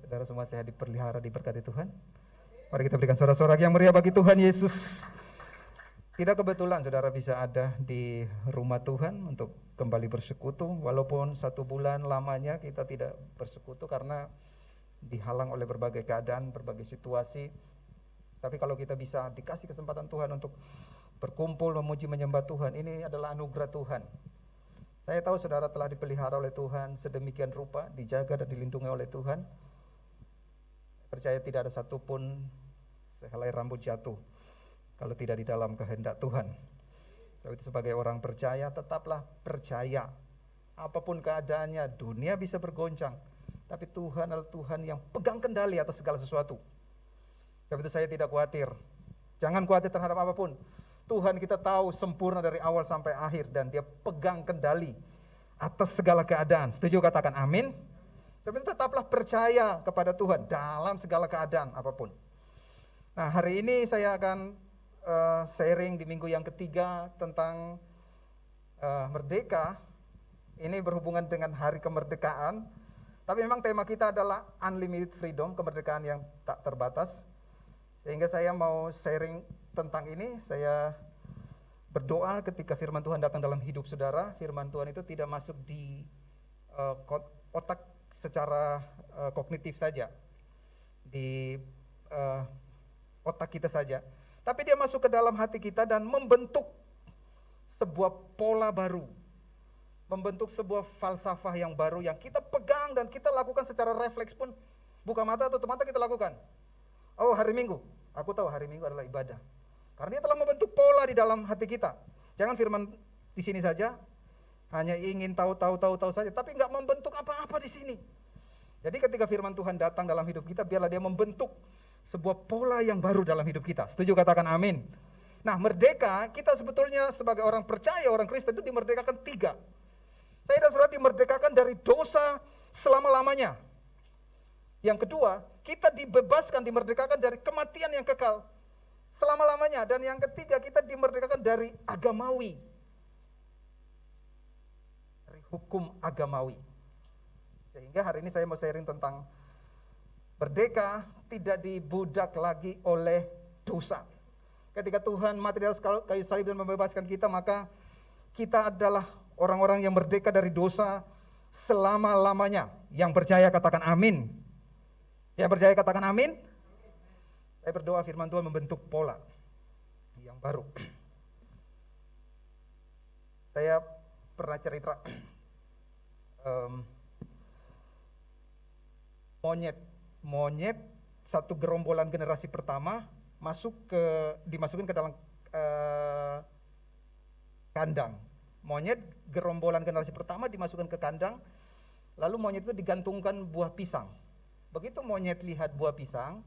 Saudara semua sehat, dipelihara, diberkati Tuhan. Mari kita berikan sorak-sorak yang meriah bagi Tuhan Yesus. Tidak kebetulan saudara bisa ada di rumah Tuhan untuk kembali bersekutu. Walaupun 1 bulan lamanya kita tidak bersekutu karena dihalang oleh berbagai keadaan, berbagai situasi. Tapi kalau kita bisa dikasih kesempatan Tuhan untuk berkumpul, memuji, menyembah Tuhan, ini adalah anugerah Tuhan. Saya tahu saudara telah dipelihara oleh Tuhan sedemikian rupa, dijaga dan dilindungi oleh Tuhan. Percaya tidak ada satupun sehelai rambut jatuh kalau tidak di dalam kehendak Tuhan. Sebab itu sebagai orang percaya, tetaplah percaya. Apapun keadaannya, dunia bisa bergoncang, tapi Tuhan adalah Tuhan yang pegang kendali atas segala sesuatu. Sebab itu saya tidak khawatir. Jangan khawatir terhadap apapun. Tuhan kita tahu sempurna dari awal sampai akhir, dan Dia pegang kendali atas segala keadaan. Setuju? Katakan amin. Sebab itu tetaplah percaya kepada Tuhan dalam segala keadaan apapun. Nah, hari ini saya akan sharing di minggu yang ketiga tentang merdeka. Ini berhubungan dengan hari kemerdekaan. Tapi memang tema kita adalah unlimited freedom, kemerdekaan yang tak terbatas. Sehingga saya mau sharing tentang ini. Saya berdoa ketika firman Tuhan datang dalam hidup saudara, firman Tuhan itu tidak masuk di otak secara kognitif saja, di otak kita saja, tapi dia masuk ke dalam hati kita dan membentuk sebuah pola baru, membentuk sebuah falsafah yang baru yang kita pegang dan kita lakukan secara refleks pun, buka mata tutup mata kita lakukan. Oh, hari Minggu, aku tahu hari Minggu adalah ibadah, karena dia telah membentuk pola di dalam hati kita. Jangan firman di sini saja, hanya ingin tahu saja, tapi nggak membentuk apa-apa di sini. Jadi ketika firman Tuhan datang dalam hidup kita, biarlah dia membentuk sebuah pola yang baru dalam hidup kita. Setuju? Katakan amin. Nah, merdeka, kita sebetulnya sebagai orang percaya, orang Kristen itu dimerdekakan 3. Saya dan saudara dimerdekakan dari dosa selama-lamanya. Yang kedua, kita dibebaskan, dimerdekakan dari kematian yang kekal selama-lamanya. Dan yang ketiga, kita dimerdekakan dari agamawi, hukum agamawi. Sehingga hari ini saya mau sharing tentang merdeka, tidak dibudak lagi oleh dosa. Ketika Tuhan mati di atas kayu salib dan membebaskan kita, maka kita adalah orang-orang yang merdeka dari dosa selama-lamanya. Yang percaya katakan amin. Yang percaya katakan amin. Saya berdoa firman Tuhan membentuk pola yang baru. Saya pernah cerita monyet satu gerombolan generasi pertama dimasukin ke dalam kandang. Monyet gerombolan generasi pertama dimasukkan ke kandang, lalu monyet itu digantungkan buah pisang. Begitu monyet lihat buah pisang,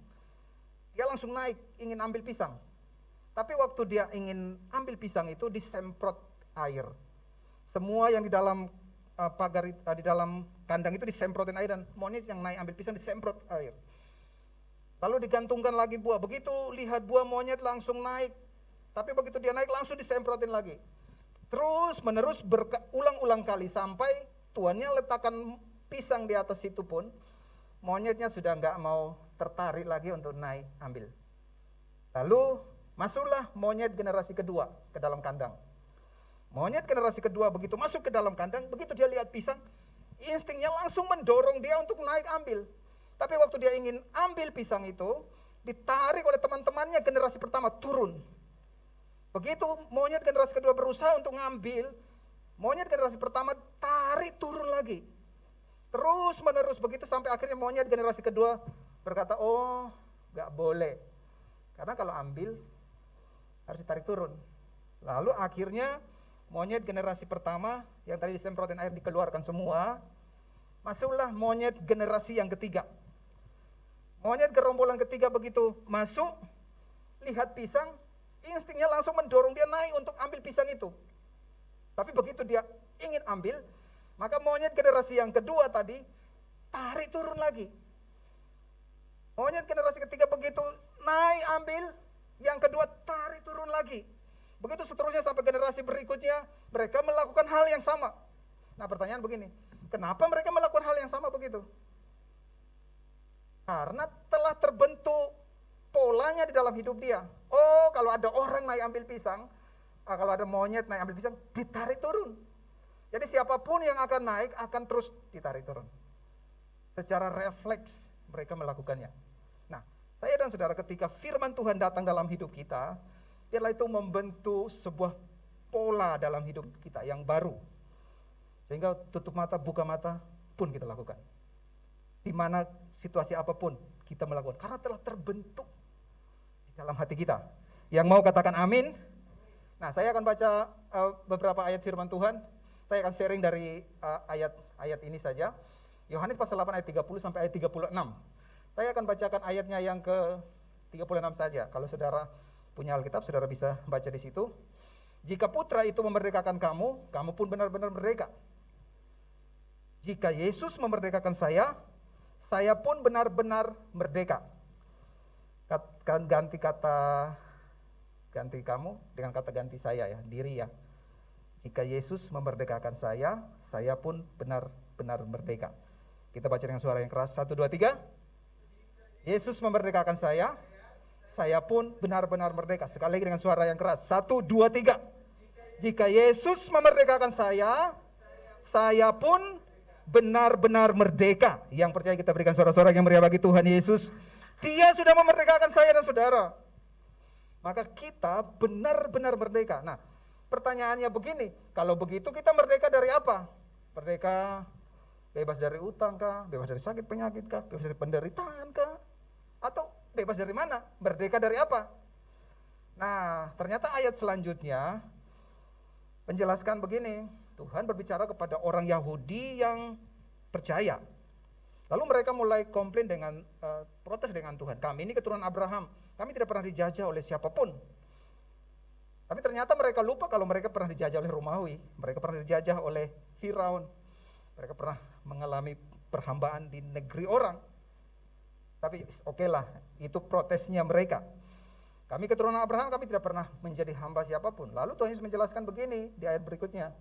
dia langsung naik ingin ambil pisang. Tapi waktu dia ingin ambil pisang itu disemprot air. Semua yang di dalam pagar di dalam kandang itu disemprotin air, dan monyet yang naik ambil pisang disemprot air. Lalu digantungkan lagi buah. Begitu lihat buah, monyet langsung naik. Tapi begitu dia naik langsung disemprotin lagi. Terus menerus berulang-ulang kali sampai tuannya letakkan pisang di atas situ pun monyetnya sudah nggak mau tertarik lagi untuk naik ambil. Lalu masuklah monyet generasi kedua ke dalam kandang. Monyet generasi kedua begitu masuk ke dalam kandang, begitu dia lihat pisang, instingnya langsung mendorong dia untuk naik ambil. Tapi waktu dia ingin ambil pisang itu, ditarik oleh teman-temannya generasi pertama turun. Begitu monyet generasi kedua berusaha untuk ngambil, monyet generasi pertama tarik turun lagi. Terus menerus begitu sampai akhirnya monyet generasi kedua berkata, oh gak boleh. Karena kalau ambil harus ditarik turun. Lalu akhirnya monyet generasi pertama yang tadi disemprotin air dikeluarkan semua. Masuklah monyet generasi yang ketiga. Monyet gerombolan ketiga begitu masuk, lihat pisang, instingnya langsung mendorong dia naik untuk ambil pisang itu. Tapi begitu dia ingin ambil, maka monyet generasi yang kedua tadi tarik turun lagi. Monyet generasi ketiga begitu naik ambil, yang kedua tarik turun lagi. Begitu seterusnya sampai generasi berikutnya, mereka melakukan hal yang sama. Nah, pertanyaan begini, kenapa mereka melakukan hal yang sama begitu? Karena telah terbentuk polanya di dalam hidup dia. Oh, kalau ada orang naik ambil pisang, kalau ada monyet naik ambil pisang, ditarik turun. Jadi siapapun yang akan naik akan terus ditarik turun. Secara refleks mereka melakukannya. Nah, saya dan saudara, ketika firman Tuhan datang dalam hidup kita, biarlah itu membentuk sebuah pola dalam hidup kita yang baru. Sehingga tutup mata, buka mata pun kita lakukan. Di mana situasi apapun kita melakukan. Karena telah terbentuk di dalam hati kita. Yang mau katakan amin. Nah, saya akan baca beberapa ayat firman Tuhan. Saya akan sharing dari ayat ini saja. Yohanes pasal 8 ayat 30 sampai ayat 36. Saya akan bacakan ayatnya yang ke 36 saja. Kalau saudara punya Alkitab, saudara bisa baca di situ. Jika putra itu memerdekakan kamu, kamu pun benar-benar merdeka. Jika Yesus memerdekakan saya pun benar-benar merdeka. Ganti kamu dengan kata ganti saya ya, diri ya. Jika Yesus memerdekakan saya pun benar-benar merdeka. Kita baca dengan suara yang keras, 1, 2, 3. Yesus memerdekakan saya pun benar-benar merdeka. Sekali lagi dengan suara yang keras, 1, 2, 3. Jika Yesus memerdekakan saya pun benar-benar merdeka. Yang percaya kita berikan sorak-sorak yang meriah bagi Tuhan Yesus. Dia sudah memerdekakan saya dan saudara. Maka kita benar-benar merdeka. Nah, pertanyaannya begini, kalau begitu kita merdeka dari apa? Merdeka bebas dari utang kah? Bebas dari sakit penyakit kah? Bebas dari penderitaan kah? Atau bebas dari mana? Merdeka dari apa? Nah, ternyata ayat selanjutnya menjelaskan begini. Tuhan berbicara kepada orang Yahudi yang percaya. Lalu mereka mulai komplain dengan protes dengan Tuhan. Kami ini keturunan Abraham, kami tidak pernah dijajah oleh siapapun. Tapi ternyata mereka lupa kalau mereka pernah dijajah oleh Romawi, mereka pernah dijajah oleh Firaun, mereka pernah mengalami perhambaan di negeri orang. Tapi oke lah, itu protesnya mereka. Kami keturunan Abraham, kami tidak pernah menjadi hamba siapapun. Lalu Tuhan Yesus menjelaskan begini di ayat berikutnya.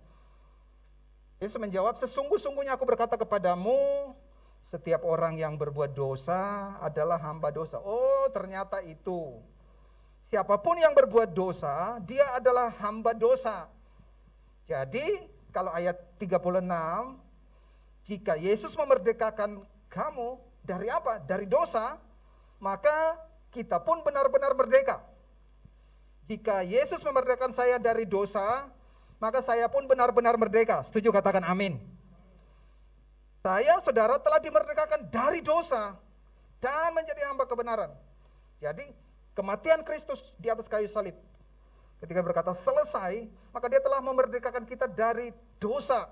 Yesus menjawab, sesungguh-sungguhnya aku berkata kepadamu, setiap orang yang berbuat dosa adalah hamba dosa. Oh, ternyata itu. Siapapun yang berbuat dosa, dia adalah hamba dosa. Jadi, kalau ayat 36, jika Yesus memerdekakan kamu dari apa? Dari dosa, maka kita pun benar-benar merdeka. Jika Yesus memerdekakan saya dari dosa, maka saya pun benar-benar merdeka. Setuju, katakan amin. Saya, saudara, telah dimerdekakan dari dosa dan menjadi hamba kebenaran. Jadi, kematian Kristus di atas kayu salib, ketika berkata selesai, maka dia telah memerdekakan kita dari dosa.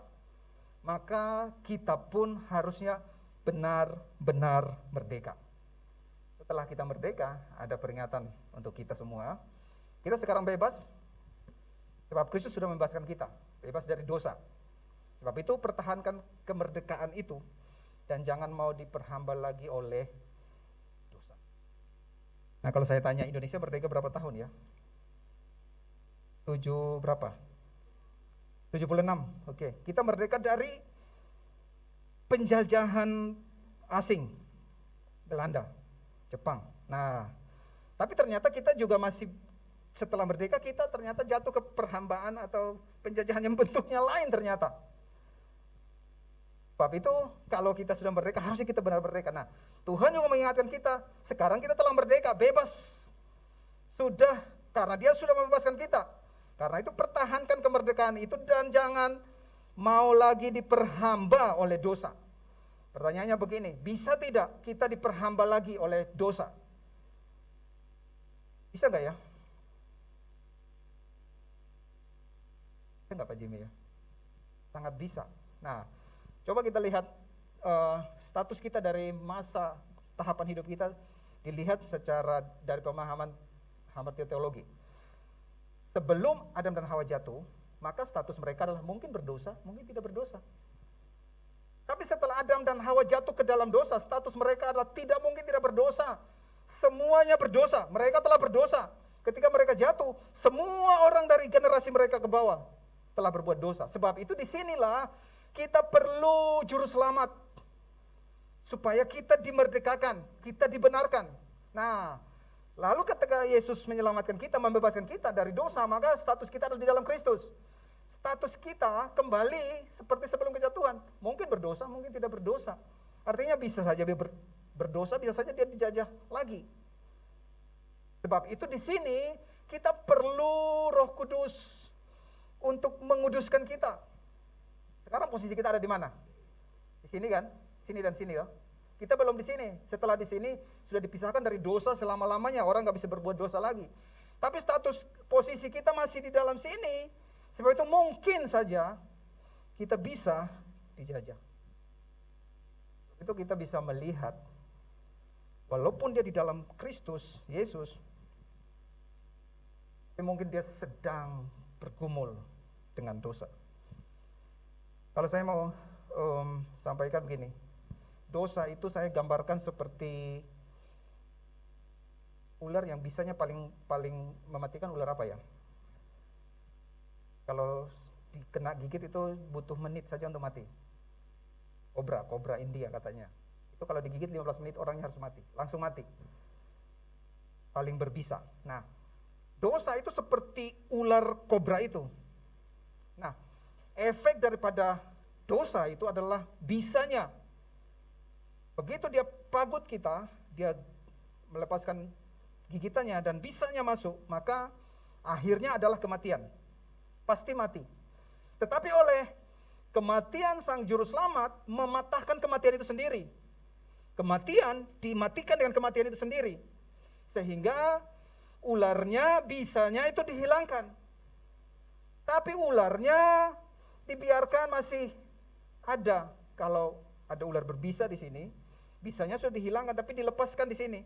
Maka kita pun harusnya benar-benar merdeka. Setelah kita merdeka, ada peringatan untuk kita semua. Kita sekarang bebas, sebab Kristus sudah membebaskan kita, bebas dari dosa. Sebab itu pertahankan kemerdekaan itu dan jangan mau diperhamba lagi oleh dosa. Nah, kalau saya tanya Indonesia merdeka berapa tahun ya? 7 berapa? 76. Oke, kita merdeka dari penjajahan asing, Belanda, Jepang. Nah, tapi ternyata kita juga masih, setelah merdeka kita ternyata jatuh ke perhambaan atau penjajahan yang bentuknya lain ternyata. Sebab itu kalau kita sudah merdeka harusnya kita benar merdeka. Nah, Tuhan juga mengingatkan kita, sekarang kita telah merdeka, bebas. Sudah, karena dia sudah membebaskan kita. Karena itu pertahankan kemerdekaan itu dan jangan mau lagi diperhamba oleh dosa. Pertanyaannya begini, bisa tidak kita diperhamba lagi oleh dosa? Bisa nggak ya? Bisa nggak Pak Jimmy ya? Sangat bisa. Nah, coba kita lihat status kita dari masa tahapan hidup kita, dilihat secara dari pemahaman hamba teologi. Sebelum Adam dan Hawa jatuh, maka status mereka adalah mungkin berdosa, mungkin tidak berdosa. Tapi setelah Adam dan Hawa jatuh ke dalam dosa, status mereka adalah tidak mungkin tidak berdosa. Semuanya berdosa, mereka telah berdosa. Ketika mereka jatuh, semua orang dari generasi mereka ke bawah telah berbuat dosa. Sebab itu disinilah kita perlu juru selamat. supaya kita dimerdekakan, kita dibenarkan. Nah, lalu ketika Yesus menyelamatkan kita, membebaskan kita dari dosa, maka status kita adalah di dalam Kristus. Status kita kembali seperti sebelum kejatuhan. Mungkin berdosa, mungkin tidak berdosa. Artinya bisa saja dia berdosa, bisa saja dia dijajah lagi. Sebab itu di sini kita perlu Roh Kudus untuk menguduskan kita. Sekarang posisi kita ada di mana? Di sini kan? Sini dan sini ya. Kita belum di sini. Setelah di sini sudah dipisahkan dari dosa selama-lamanya. Orang nggak bisa berbuat dosa lagi. Tapi status posisi kita masih di dalam sini. Sebab itu mungkin saja kita bisa dijajah. Itu kita bisa melihat walaupun dia di dalam Kristus, Yesus, tapi mungkin dia sedang bergumul dengan dosa. Kalau saya mau sampaikan begini, dosa itu saya gambarkan seperti ular yang bisanya paling mematikan. Ular apa ya? Kalau kena gigit itu butuh menit saja untuk mati. Kobra India katanya. Itu kalau digigit 15 menit orangnya harus mati, langsung mati. Paling berbisa. Nah, dosa itu seperti ular kobra itu. Nah, efek daripada dosa itu adalah bisanya. Begitu dia pagut kita, dia melepaskan gigitannya dan bisanya masuk, maka akhirnya adalah kematian. Pasti mati. Tetapi oleh kematian Sang Juru Selamat mematahkan kematian itu sendiri. Kematian dimatikan dengan kematian itu sendiri. Sehingga ularnya, bisanya itu dihilangkan. Tapi ularnya dibiarkan masih ada. Kalau ada ular berbisa di sini, bisanya sudah dihilangkan tapi dilepaskan di sini.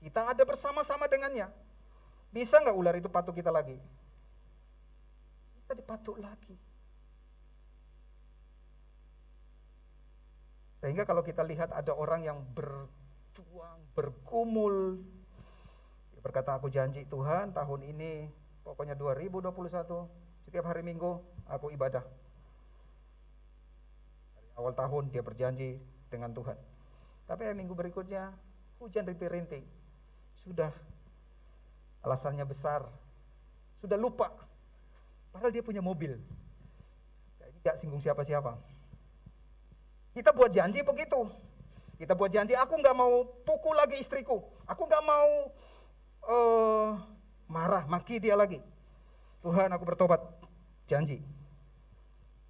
Kita ada bersama-sama dengannya. Bisa nggak ular itu patuk kita lagi? Bisa dipatuk lagi. Sehingga kalau kita lihat ada orang yang berjuang, bergumul, dia berkata, aku janji Tuhan tahun ini, pokoknya 2021, setiap hari Minggu aku ibadah. Dari awal tahun dia berjanji dengan Tuhan. Tapi minggu berikutnya hujan rintik-rintik. Sudah alasannya besar. Sudah lupa. Padahal dia punya mobil. Ini gak singgung siapa-siapa. Kita buat janji begitu. Kita buat janji, aku gak mau pukul lagi istriku. Aku gak mau marah, maki dia lagi. Tuhan, aku bertobat. Janji.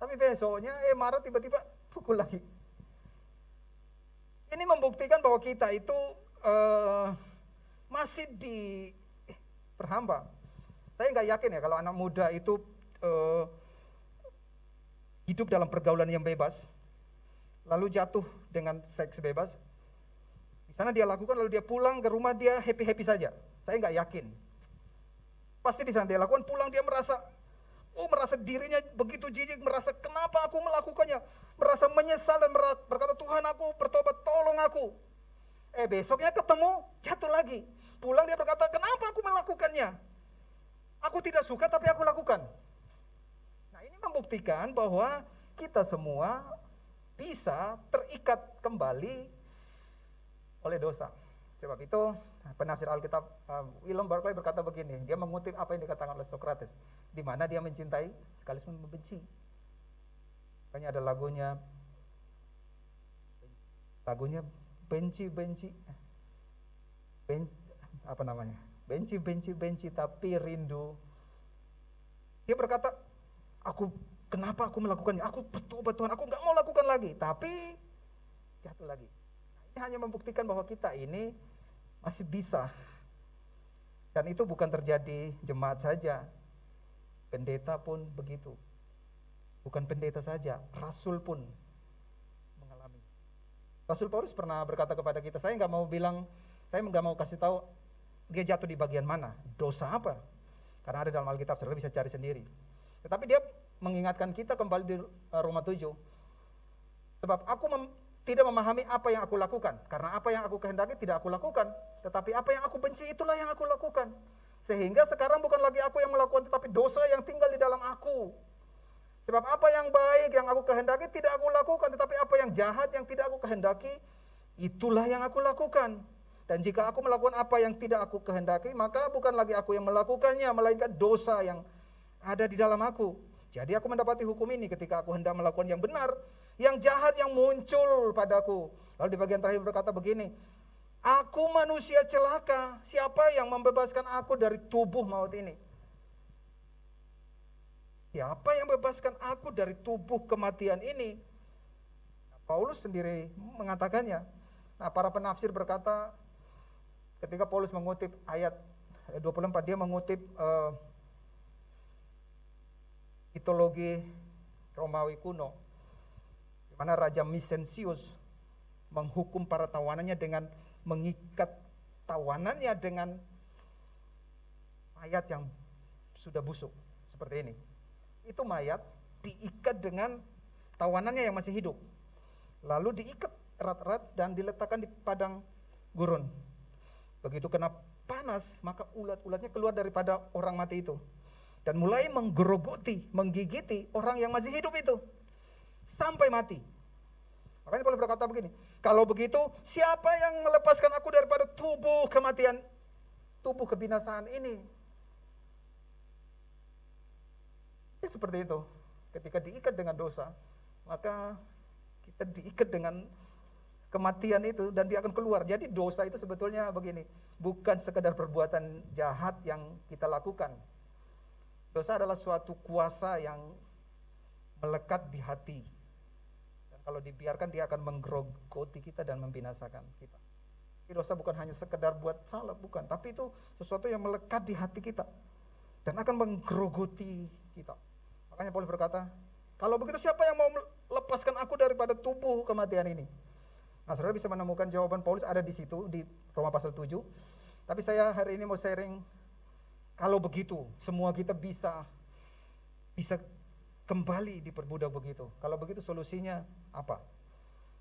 Tapi besoknya marah tiba-tiba pukul lagi. Ini membuktikan bahwa kita itu masih diperhamba. Saya nggak yakin ya kalau anak muda itu hidup dalam pergaulan yang bebas, lalu jatuh dengan seks bebas. Di sana dia lakukan, lalu dia pulang ke rumah dia happy-happy saja. Saya nggak yakin. Pasti di sana dia lakukan, pulang dia merasa dirinya begitu jijik, merasa kenapa aku melakukannya, merasa menyesal dan berkata, Tuhan aku bertobat, tolong aku. Besoknya ketemu, jatuh lagi. Pulang dia berkata, kenapa aku melakukannya? Aku tidak suka tapi aku lakukan. Nah, ini membuktikan bahwa kita semua bisa terikat kembali oleh dosa. Sebab itu penafsir Alkitab William Barclay berkata begini, dia mengutip apa yang dikatakan oleh Socrates, di mana dia mencintai sekaligus membenci. Makanya ada lagunya benci tapi rindu. Dia berkata, kenapa aku melakukannya? Aku bertobat Tuhan, aku nggak mau lakukan lagi, tapi jatuh lagi. Nah, ini hanya membuktikan bahwa kita ini masih bisa. Dan itu bukan terjadi jemaat saja, pendeta pun begitu. Bukan pendeta saja, rasul pun mengalami. Rasul Paulus pernah berkata kepada kita, saya nggak mau kasih tahu dia jatuh di bagian mana, dosa apa, karena ada dalam Alkitab, saudara bisa cari sendiri. Tetapi dia mengingatkan kita kembali di Roma 7, sebab aku tidak memahami apa yang aku lakukan, karena apa yang aku kehendaki tidak aku lakukan, tetapi apa yang aku benci itulah yang aku lakukan. Sehingga sekarang bukan lagi aku yang melakukan, tetapi dosa yang tinggal di dalam aku. Sebab apa yang baik yang aku kehendaki tidak aku lakukan, tetapi apa yang jahat yang tidak aku kehendaki itulah yang aku lakukan. Dan jika aku melakukan apa yang tidak aku kehendaki, maka bukan lagi aku yang melakukannya, melainkan dosa yang ada di dalam aku. Jadi aku mendapati hukum ini ketika aku hendak melakukan yang benar, yang jahat yang muncul padaku. Lalu di bagian terakhir berkata begini, aku manusia celaka, siapa yang membebaskan aku dari tubuh maut ini? Siapa yang membebaskan aku dari tubuh kematian ini? Paulus sendiri mengatakannya. Nah, para penafsir berkata, ketika Paulus mengutip ayat 24, dia mengutip mitologi Romawi kuno, di mana Raja Micentius menghukum para tawanannya dengan mengikat tawanannya dengan mayat yang sudah busuk, seperti ini. Itu mayat diikat dengan tawanannya yang masih hidup, lalu diikat erat-erat dan diletakkan di padang gurun. Begitu kena panas, maka ulat-ulatnya keluar daripada orang mati itu dan mulai menggerogoti, menggigiti orang yang masih hidup itu sampai mati. Makanya Paulus berkata begini, kalau begitu siapa yang melepaskan aku daripada tubuh kematian, tubuh kebinasaan ini? Ya, seperti itu. Ketika diikat dengan dosa, maka kita diikat dengan kematian itu dan dia akan keluar. Jadi dosa itu sebetulnya begini, bukan sekedar perbuatan jahat yang kita lakukan. Dosa adalah suatu kuasa yang melekat di hati. Dan kalau dibiarkan dia akan menggerogoti kita dan membinasakan kita. Jadi dosa bukan hanya sekedar buat salah, bukan. Tapi itu sesuatu yang melekat di hati kita dan akan menggerogoti kita. Makanya Paulus berkata, kalau begitu siapa yang mau melepaskan aku daripada tubuh kematian ini? Nah, saudara bisa menemukan jawaban Paulus ada di situ, di Roma pasal 7. Tapi saya hari ini mau sharing, kalau begitu, semua kita bisa kembali diperbudak begitu. Kalau begitu solusinya apa?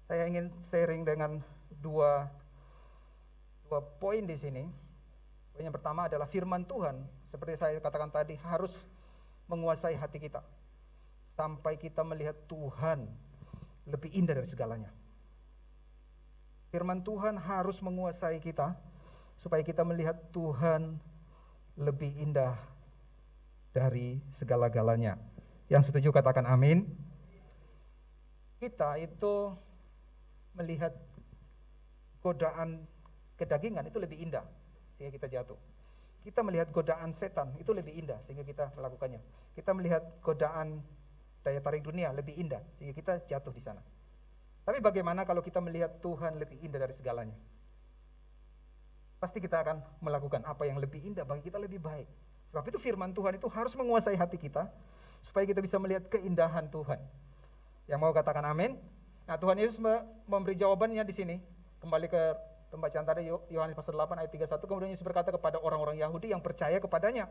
Saya ingin sharing dengan dua poin di sini. Poin yang pertama adalah firman Tuhan, seperti saya katakan tadi, harus menguasai hati kita. Sampai kita melihat Tuhan lebih indah dari segalanya. Firman Tuhan harus menguasai kita supaya kita melihat Tuhan lebih indah dari segala-galanya. Yang setuju katakan amin. Kita itu melihat godaan kedagingan itu lebih indah sehingga kita jatuh. Kita melihat godaan setan itu lebih indah sehingga kita melakukannya. Kita melihat godaan daya tarik dunia lebih indah sehingga kita jatuh di sana. Tapi bagaimana kalau kita melihat Tuhan lebih indah dari segalanya? Pasti kita akan melakukan apa yang lebih indah bagi kita lebih baik. Sebab itu firman Tuhan itu harus menguasai hati kita supaya kita bisa melihat keindahan Tuhan. Yang mau katakan amin? Nah, Tuhan Yesus memberi jawabannya di sini. Kembali ke pembacaan tadi Yohanes pasal 8 ayat 31, kemudian Yesus berkata kepada orang-orang Yahudi yang percaya kepadanya,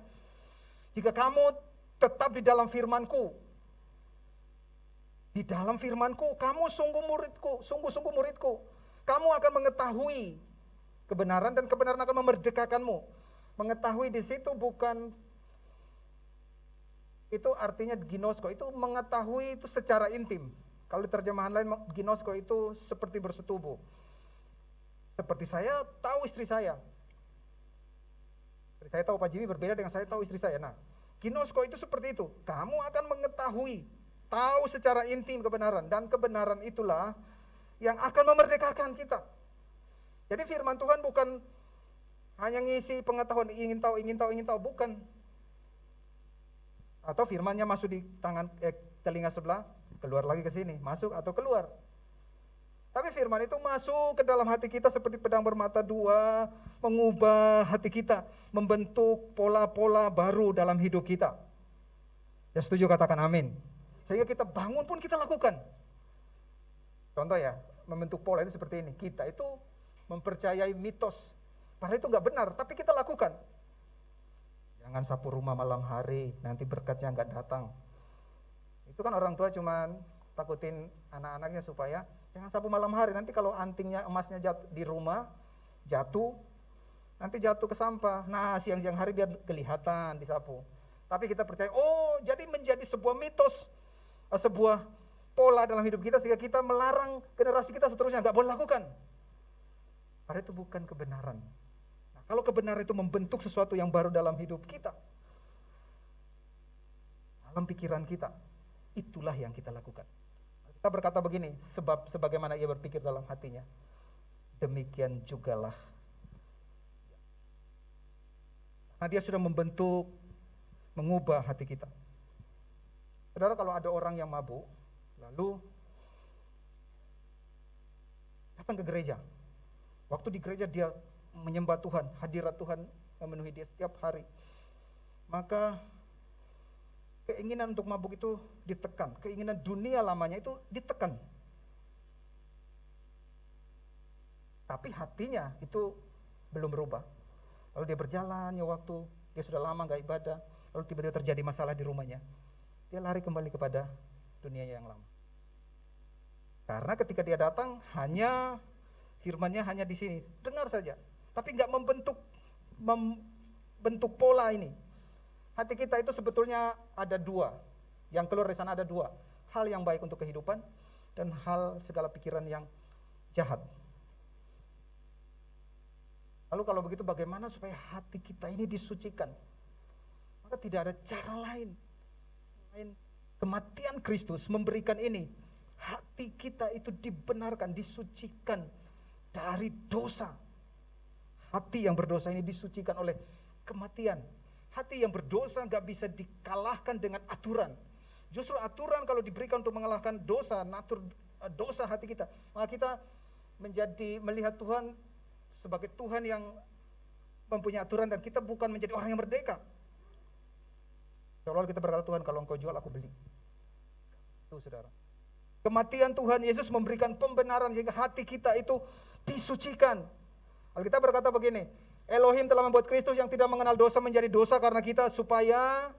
jika kamu tetap di dalam firman-Ku, kamu sungguh-sungguh muridku. Kamu akan mengetahui kebenaran dan kebenaran akan memerdekakanmu. Mengetahui di situ bukan, itu artinya ginosko, itu mengetahui itu secara intim. Kalau di terjemahan lain ginosko itu seperti bersetubuh. Seperti saya tahu istri saya. Istri saya tahu Pak Jimmy berbeda dengan saya tahu istri saya. Nah, ginosko itu seperti itu. Kamu akan mengetahui, tahu secara intim kebenaran, dan kebenaran itulah yang akan memerdekakan kita. Jadi firman Tuhan bukan hanya ngisi pengetahuan, ingin tahu, bukan. Atau firmannya masuk di telinga sebelah, keluar lagi ke sini, masuk atau keluar. Tapi firman itu masuk ke dalam hati kita seperti pedang bermata dua, mengubah hati kita, membentuk pola-pola baru dalam hidup kita. Ya, setuju katakan amin. Sehingga kita bangun pun kita lakukan. Contoh ya, membentuk pola itu seperti ini. Kita itu mempercayai mitos. Padahal itu nggak benar, tapi kita lakukan. Jangan sapu rumah malam hari, nanti berkatnya nggak datang. Itu kan orang tua cuman takutin anak-anaknya supaya jangan sapu malam hari. Nanti kalau antingnya emasnya di rumah jatuh, nanti jatuh ke sampah. Nah, siang-siang hari biar kelihatan disapu. Tapi kita percaya, oh jadi menjadi sebuah mitos, sebuah pola dalam hidup kita sehingga kita melarang generasi kita seterusnya nggak boleh lakukan. Padahal itu bukan kebenaran. Nah, kalau kebenaran itu membentuk sesuatu yang baru dalam hidup kita, dalam pikiran kita, itulah yang kita lakukan. Kita berkata begini, sebab sebagaimana ia berpikir dalam hatinya, demikian jugalah. Nah, dia sudah membentuk, mengubah hati kita. Saudara, kalau ada orang yang mabuk, lalu datang ke gereja. Waktu di gereja dia menyembah Tuhan, hadirat Tuhan memenuhi dia setiap hari. Maka keinginan untuk mabuk itu ditekan, keinginan dunia lamanya itu ditekan. Tapi hatinya itu belum berubah. Lalu dia berjalan ya waktu, dia sudah lama gak ibadah, lalu tiba-tiba terjadi masalah di rumahnya. Dia lari kembali kepada dunia yang lama. Karena ketika dia datang, firman-Nya hanya di sini, dengar saja, tapi nggak membentuk pola ini. Hati kita itu sebetulnya ada dua, yang keluar dari sana ada dua, hal yang baik untuk kehidupan dan hal segala pikiran yang jahat. Lalu kalau begitu bagaimana supaya hati kita ini disucikan? Maka tidak ada cara lain selain kematian Kristus memberikan ini. Hati kita itu dibenarkan, disucikan dari dosa. Hati yang berdosa ini disucikan oleh kematian. Hati yang berdosa gak bisa dikalahkan dengan aturan. Justru aturan kalau diberikan untuk mengalahkan dosa, dosa hati kita, maka kita melihat Tuhan sebagai Tuhan yang mempunyai aturan dan kita bukan menjadi orang yang merdeka. Kalau kita berkata, Tuhan kalau engkau jual aku beli. Itu saudara. Kematian Tuhan Yesus memberikan pembenaran sehingga hati kita itu disucikan. Alkitab berkata begini, Elohim telah membuat Kristus yang tidak mengenal dosa menjadi dosa karena kita, supaya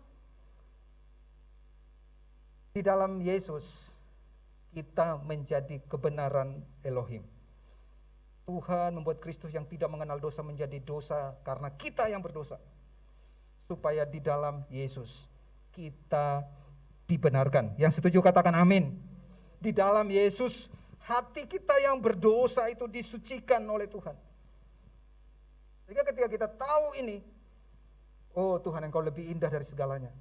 di dalam Yesus kita menjadi kebenaran Elohim. Tuhan membuat Kristus yang tidak mengenal dosa menjadi dosa karena kita yang berdosa, supaya di dalam Yesus kita dibenarkan. Yang setuju katakan amin. Di dalam Yesus hati kita yang berdosa itu disucikan oleh Tuhan. Sehingga ketika kita tahu ini, oh Tuhan Engkau lebih indah dari segalanya.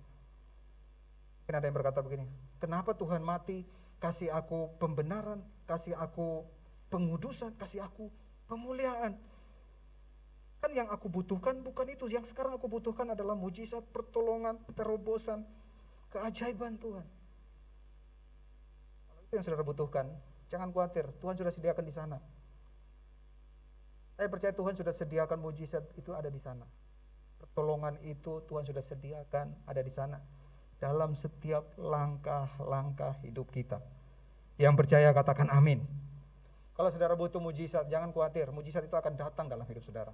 Mungkin ada yang berkata begini, kenapa Tuhan mati, kasih aku pembenaran, kasih aku pengudusan, kasih aku pemuliaan. Kan yang aku butuhkan bukan itu, yang sekarang aku butuhkan adalah mujizat, pertolongan, terobosan, keajaiban Tuhan. Kalau itu yang saudara butuhkan, jangan khawatir, Tuhan sudah sediakan di sana. Saya percaya Tuhan sudah sediakan mujizat itu ada di sana. Pertolongan itu Tuhan sudah sediakan ada di sana. Dalam setiap langkah-langkah hidup kita. Yang percaya katakan amin. Kalau saudara butuh mujizat, jangan khawatir, mujizat itu akan datang dalam hidup saudara.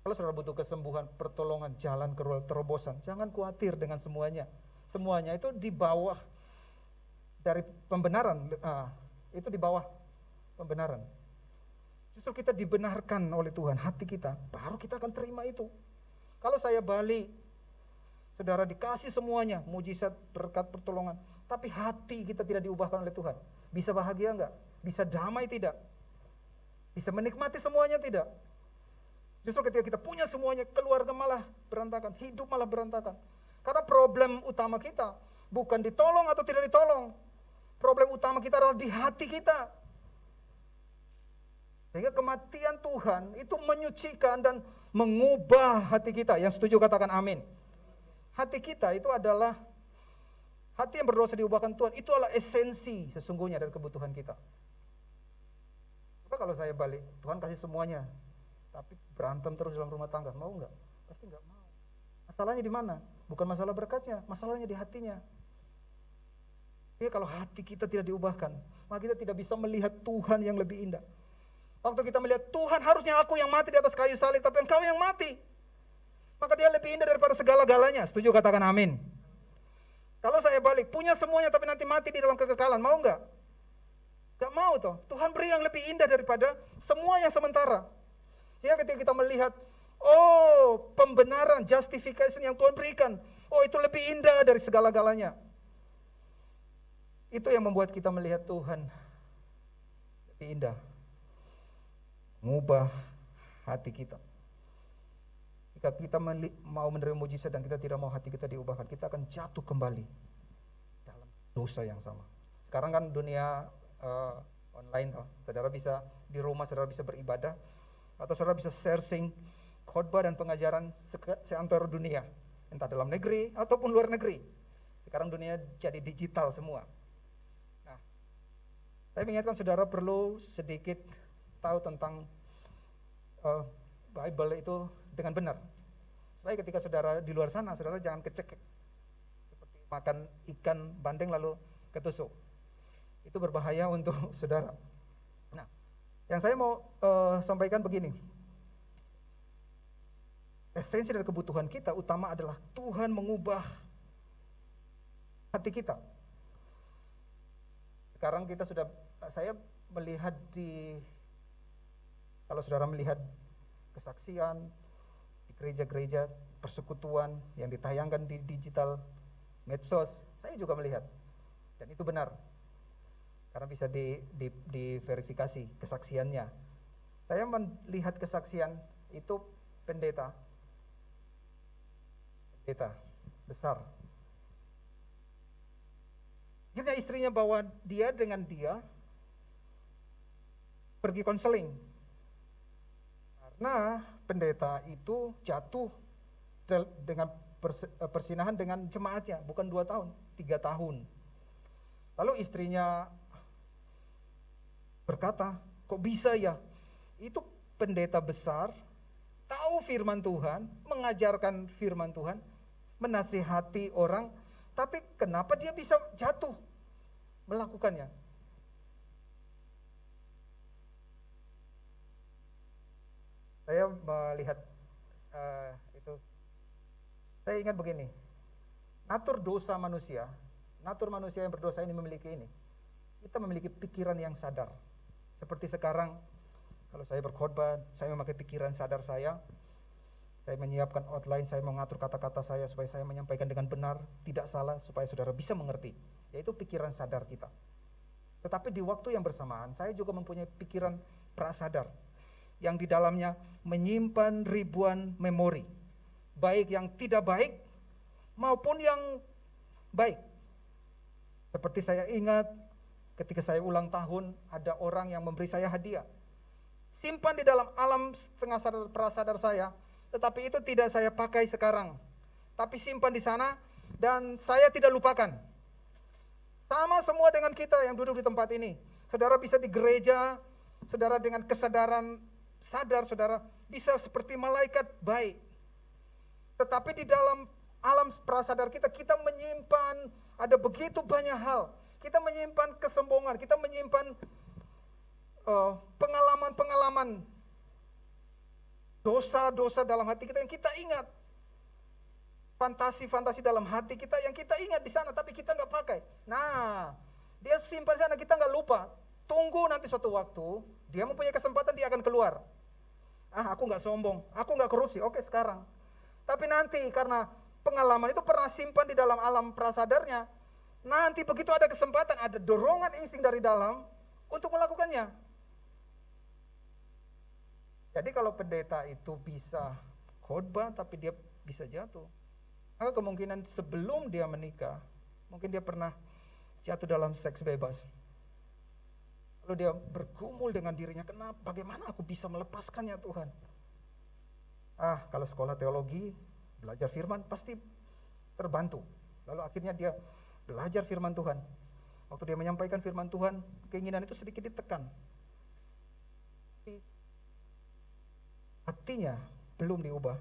Kalau saudara butuh kesembuhan, pertolongan, jalan keluar, terobosan, jangan khawatir dengan semuanya. Semuanya itu di bawah dari pembenaran, itu di bawah pembenaran. Justru kita dibenarkan oleh Tuhan, hati kita, baru kita akan terima itu. Kalau saya balik, saudara dikasih semuanya, mujizat, berkat, pertolongan, tapi hati kita tidak diubahkan oleh Tuhan. Bisa bahagia enggak? Bisa damai tidak? Bisa menikmati semuanya tidak? Justru ketika kita punya semuanya, keluarga malah berantakan, hidup malah berantakan. Karena problem utama kita bukan ditolong atau tidak ditolong. Problem utama kita adalah di hati kita. Sehingga kematian Tuhan itu menyucikan dan mengubah hati kita. Yang setuju katakan amin. Hati kita itu adalah hati yang berdosa diubahkan Tuhan. Itu adalah esensi sesungguhnya dari kebutuhan kita. Coba kalau saya balik, Tuhan kasih semuanya, tapi berantem terus dalam rumah tangga, mau enggak? Pasti enggak mau. Masalahnya di mana? Bukan masalah berkatnya, masalahnya di hatinya. Jadi kalau hati kita tidak diubahkan, maka kita tidak bisa melihat Tuhan yang lebih indah. Waktu kita melihat Tuhan, harusnya aku yang mati di atas kayu salib, tapi Engkau yang mati. Maka dia lebih indah daripada segala-galanya. Setuju katakan amin. Kalau saya balik, punya semuanya tapi nanti mati di dalam kekekalan, mau enggak? Enggak mau toh. Tuhan beri yang lebih indah daripada semua yang sementara. Sehingga ketika kita melihat, oh pembenaran, justification yang Tuhan berikan, oh itu lebih indah dari segala-galanya. Itu yang membuat kita melihat Tuhan lebih indah. mengubah hati kita. Jika kita mau menerima mujizat dan kita tidak mau hati kita diubahkan, kita akan jatuh kembali dalam dosa yang sama. Sekarang kan dunia online, saudara bisa di rumah, saudara bisa beribadah, atau saudara bisa sharing khotbah dan pengajaran seantero dunia, entah dalam negeri ataupun luar negeri. Sekarang dunia jadi digital semua. Nah, saya mengingatkan saudara perlu sedikit tahu tentang Bible itu dengan benar, supaya ketika saudara di luar sana, saudara jangan kecekek seperti makan ikan bandeng lalu ketusuk. Itu berbahaya untuk saudara. Nah, yang saya mau sampaikan begini, esensi dari kebutuhan kita utama adalah Tuhan mengubah hati kita. Sekarang saya melihat kalau saudara melihat kesaksian di gereja-gereja, persekutuan yang ditayangkan di digital medsos, saya juga melihat, dan itu benar karena bisa diverifikasi kesaksiannya. Saya melihat kesaksian itu pendeta besar, akhirnya istrinya bawa dia pergi konseling karena pendeta itu jatuh dengan persinahan dengan jemaatnya, bukan 2 tahun, 3 tahun. Lalu istrinya berkata, kok bisa ya? Itu pendeta besar, tahu firman Tuhan, mengajarkan firman Tuhan, menasihati orang, tapi kenapa dia bisa jatuh melakukannya? Saya melihat itu, saya ingat begini, natur manusia yang berdosa ini memiliki ini. Kita memiliki pikiran yang sadar. Seperti sekarang, kalau saya berkhotbah, saya memakai pikiran sadar saya menyiapkan outline, saya mengatur kata-kata saya supaya saya menyampaikan dengan benar, tidak salah, supaya saudara bisa mengerti. Yaitu pikiran sadar kita. Tetapi di waktu yang bersamaan, saya juga mempunyai pikiran prasadar, yang di dalamnya menyimpan ribuan memori, baik yang tidak baik maupun yang baik. Seperti saya ingat ketika saya ulang tahun, ada orang yang memberi saya hadiah. Simpan di dalam alam setengah sadar prasadar saya, tetapi itu tidak saya pakai sekarang, tapi simpan di sana dan saya tidak lupakan. Sama semua dengan kita yang duduk di tempat ini. Saudara bisa di gereja, saudara dengan kesadaran sadar, saudara bisa seperti malaikat baik. Tetapi di dalam alam prasadar kita menyimpan ada begitu banyak hal. Kita menyimpan kesombongan, kita menyimpan pengalaman-pengalaman, dosa-dosa dalam hati kita yang kita ingat. Fantasi-fantasi dalam hati kita yang kita ingat di sana, tapi kita nggak pakai. Nah, dia simpan di sana, kita nggak lupa. Tunggu nanti suatu waktu, dia mempunyai kesempatan, dia akan keluar. Aku nggak sombong, aku nggak korupsi, oke sekarang. Tapi nanti karena pengalaman itu pernah simpan di dalam alam prasadarnya, nanti begitu ada kesempatan, ada dorongan insting dari dalam untuk melakukannya. Jadi kalau pendeta itu bisa khotbah tapi dia bisa jatuh, maka kemungkinan sebelum dia menikah, mungkin dia pernah jatuh dalam seks bebas. Lalu dia bergumul dengan dirinya, bagaimana aku bisa melepaskannya Tuhan? Kalau sekolah teologi, belajar firman pasti terbantu. Lalu akhirnya dia belajar firman Tuhan. Waktu dia menyampaikan firman Tuhan, keinginan itu sedikit ditekan. Tapi hatinya belum diubah.